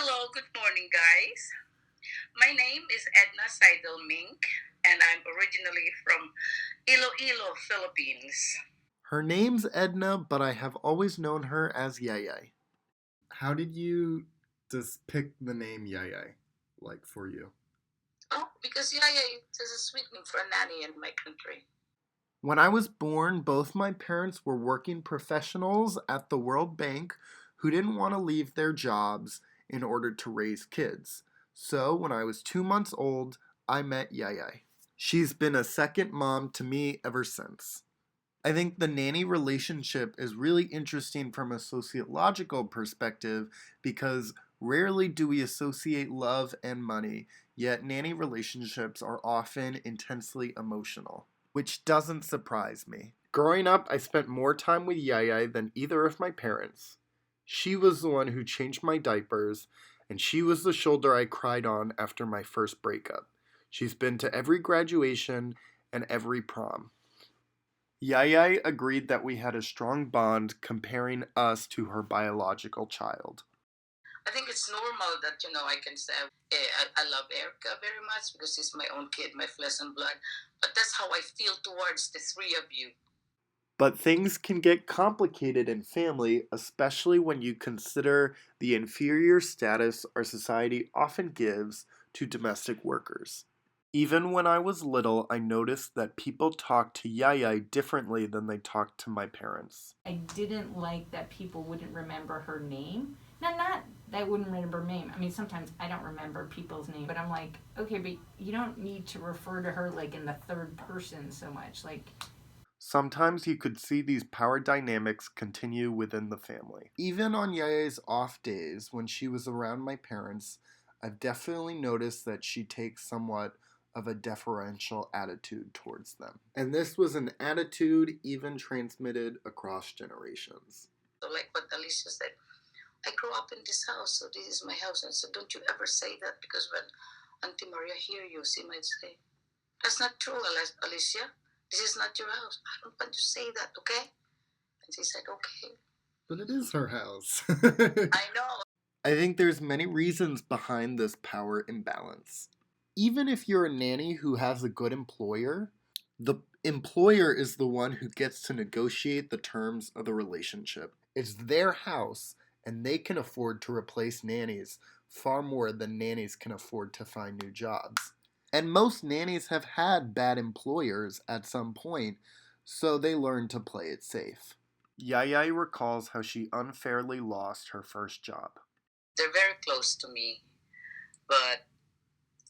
Hello, good morning, guys. My name is Edna Seidel Mink, and I'm originally from Iloilo, Philippines. Her name's Edna, but I have always known her as Yaya. How did you just pick the name Yaya, like for you? Oh, because Yaya is a sweet name for a nanny in my country. When I was born, both my parents were working professionals at the World Bank who didn't want to leave their jobs in order to raise kids. So when I was 2 months old, I met Yaya. She's been a second mom to me ever since. I think the nanny relationship is really interesting from a sociological perspective because rarely do we associate love and money, yet nanny relationships are often intensely emotional, which doesn't surprise me. Growing up, I spent more time with Yaya than either of my parents. She was the one who changed my diapers, and she was the shoulder I cried on after my first breakup. She's been to every graduation and every prom. Yaya agreed that we had a strong bond comparing us to her biological child. I think it's normal that, I can say I love Erica very much because she's my own kid, my flesh and blood. But that's how I feel towards the three of you. But things can get complicated in family, especially when you consider the inferior status our society often gives to domestic workers. Even when I was little, I noticed that people talked to Yaya differently than they talked to my parents. I didn't like that people wouldn't remember her name. Not that I wouldn't remember her name. I mean, sometimes I don't remember people's name, but I'm like, okay, but you don't need to refer to her like in the third person so much. Like, sometimes you could see these power dynamics continue within the family. Even on Yaya's off days, when she was around my parents, I've definitely noticed that she takes somewhat of a deferential attitude towards them. And this was an attitude even transmitted across generations. So, like what Alicia said, I grew up in this house, so this is my house. And so, don't you ever say that because when Auntie Maria hear you, she might say, "That's not true, Alicia. This is not your house. I don't want to say that, okay?" And she said, "Okay." But it is her house. I know. I think there's many reasons behind this power imbalance. Even if you're a nanny who has a good employer, the employer is the one who gets to negotiate the terms of the relationship. It's their house, and they can afford to replace nannies far more than nannies can afford to find new jobs. And most nannies have had bad employers at some point, so they learn to play it safe. Yaya recalls how she unfairly lost her first job. They're very close to me, but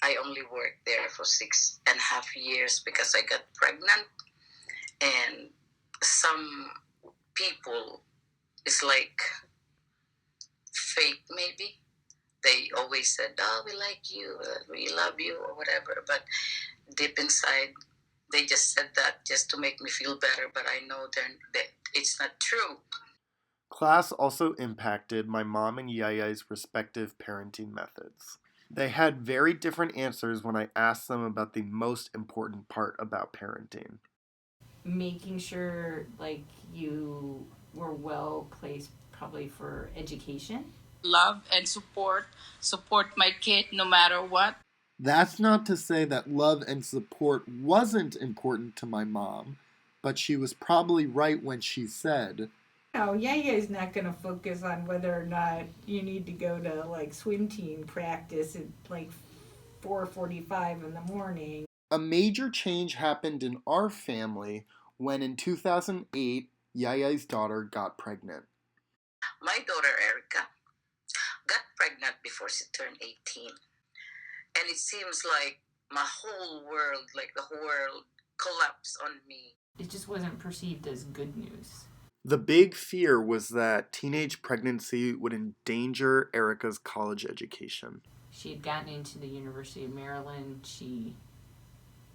I only worked there for 6.5 years because I got pregnant. And some people, it's like fake maybe. They always said, "Oh, we like you, we love you," or whatever. But deep inside, they just said that just to make me feel better. But I know that it's not true. Class also impacted my mom and Yaya's respective parenting methods. They had very different answers when I asked them about the most important part about parenting. making sure like you were well placed probably for education. Love and support my kid no matter what. That's not to say that love and support wasn't important to my mom, but she was probably right when she said, No, Yaya is not going to focus on whether or not you need to go to like swim team practice at like 4:45 in the morning. a major change happened in our family when in 2008, Yaya's daughter got pregnant. My daughter Erica got pregnant before she turned 18. And it seems like my whole world, like the whole world, collapsed on me. It just wasn't perceived as good news. The big fear was that teenage pregnancy would endanger Erica's college education. She had gotten into the University of Maryland. She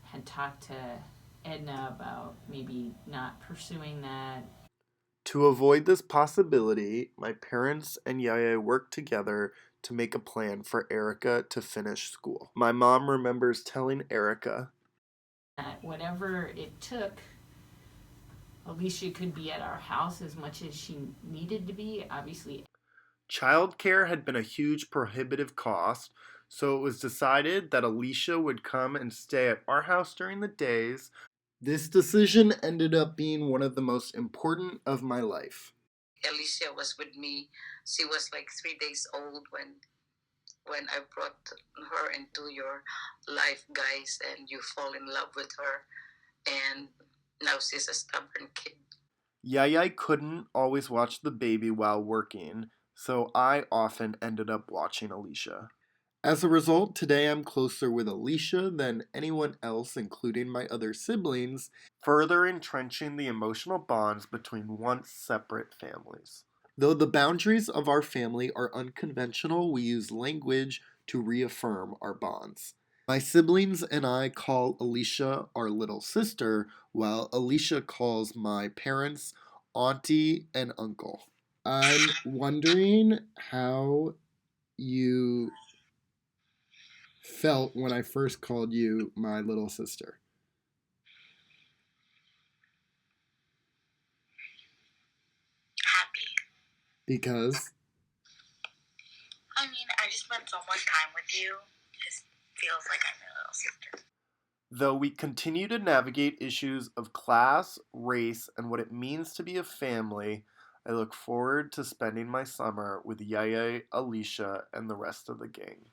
had talked to Edna about maybe not pursuing that. To avoid this possibility, my parents and Yaya worked together to make a plan for Erica to finish school. My mom remembers telling Erica, That whatever it took, Alicia could be at our house as much as she needed to be. Obviously, Childcare had been a huge prohibitive cost, so it was decided that Alicia would come and stay at our house during the days. This decision ended up being one of the most important of my life. Alicia was with me. She was like 3 days old when I brought her into your life, guys, and you fall in love with her. And now she's a stubborn kid. Yaya couldn't always watch the baby while working, so I often ended up watching Alicia. As a result, today I'm closer with Alicia than anyone else, including my other siblings, further entrenching the emotional bonds between once separate families. Though the boundaries of our family are unconventional, we use language to reaffirm our bonds. My siblings and I call Alicia our little sister, while Alicia calls my parents auntie and uncle. I'm wondering how you felt when I first called you my little sister. Happy. Because I mean, I just spent so much time with you. It just feels like I'm your little sister. though we continue to navigate issues of class, race, and what it means to be a family, I look forward to spending my summer with Yaya, Alicia, and the rest of the gang.